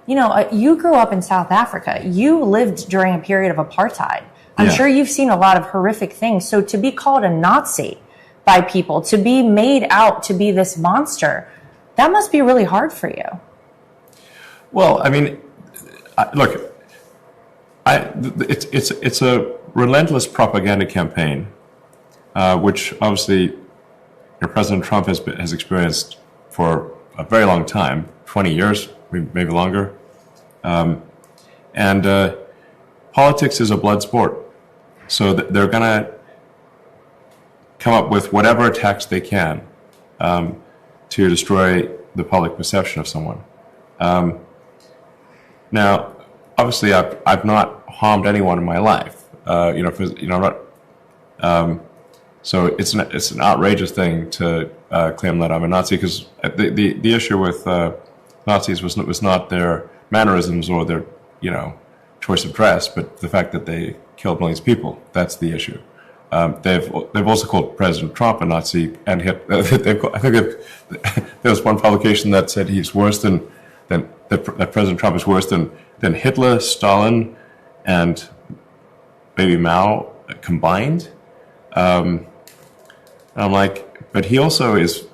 you know, you grew up in South Africa. You lived during a period of apartheid. I'm sure you've seen a lot of horrific things. So to be called a Nazi by people, to be made out to be this monster, that must be really hard for you. Well, I mean, look, it's a relentless propaganda campaign, which obviously President Trump has experienced for a very long time, 20 years, maybe longer. And politics is a blood sport. So they're going to come up with whatever attacks they can to destroy the public perception of someone. Now, obviously, I've not harmed anyone in my life. I'm not. So it's an outrageous thing to claim that I'm a Nazi, because the issue with Nazis was not their mannerisms or their choice of dress, but the fact that they killed millions of people. That's the issue. They've also called President Trump a Nazi, and I think there was one publication that said he's worse than that President Trump is worse than Hitler, Stalin, and maybe Mao combined. And I'm like, but he also is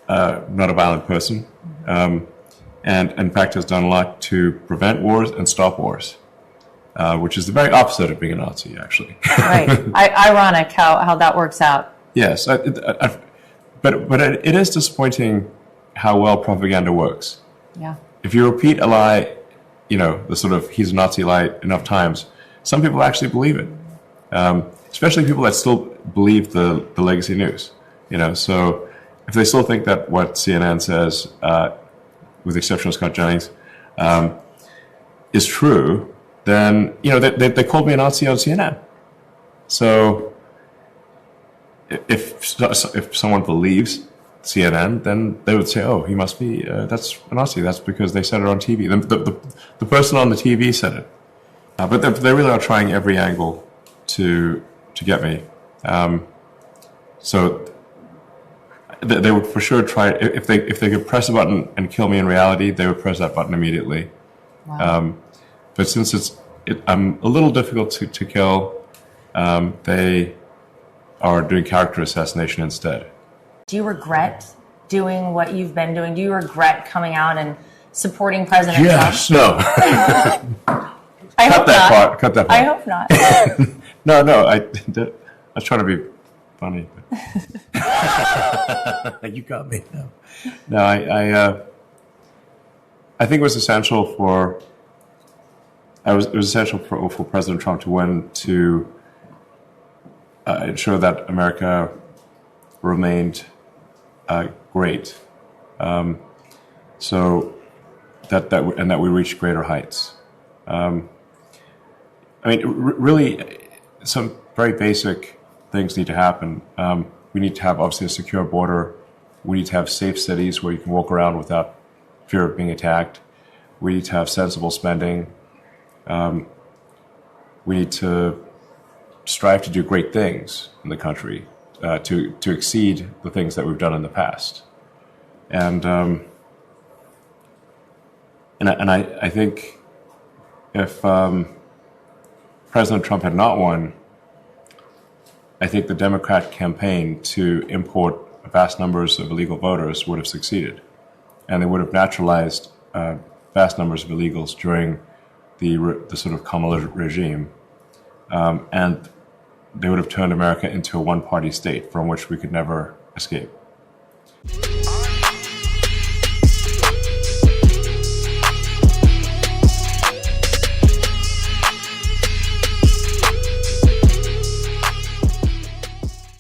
not a violent person, and in fact has done a lot to prevent wars and stop wars, which is the very opposite of being a Nazi, actually. Right. Ironic how that works out. Yes, but it is disappointing how well propaganda works. Yeah. If you repeat a lie, the sort of he's a Nazi lie enough times, some people actually believe it. Especially people that still believe the legacy news. So if they still think that what CNN says, with the exception of Scott Jennings, is true, then they called me a Nazi on CNN. So if someone believes CNN, then they would say, "Oh, he must be that's a Nazi. That's because they said it on TV." The person on the TV said it, but they really are trying every angle to get me. So they would for sure try, if they could press a button and kill me in reality, they would press that button immediately. Wow. But since I'm a little difficult to kill, they are doing character assassination instead. Do you regret doing what you've been doing? Do you regret coming out and supporting President Yes, Trump? no. I hope not. Cut that part. I hope not. No. I was trying to be funny. But you got me. No, I think it was essential for President Trump to win, to ensure that America remained great, so that we reach greater heights. Really, some very basic things need to happen. We need to have, obviously, a secure border. We need to have safe cities where you can walk around without fear of being attacked. We need to have sensible spending. We need to strive to do great things in the country, to exceed the things that we've done in the past. And I think if President Trump had not won, I think the Democrat campaign to import vast numbers of illegal voters would have succeeded. And they would have naturalized vast numbers of illegals during the sort of Kamala regime. And they would have turned America into a one-party state from which we could never escape.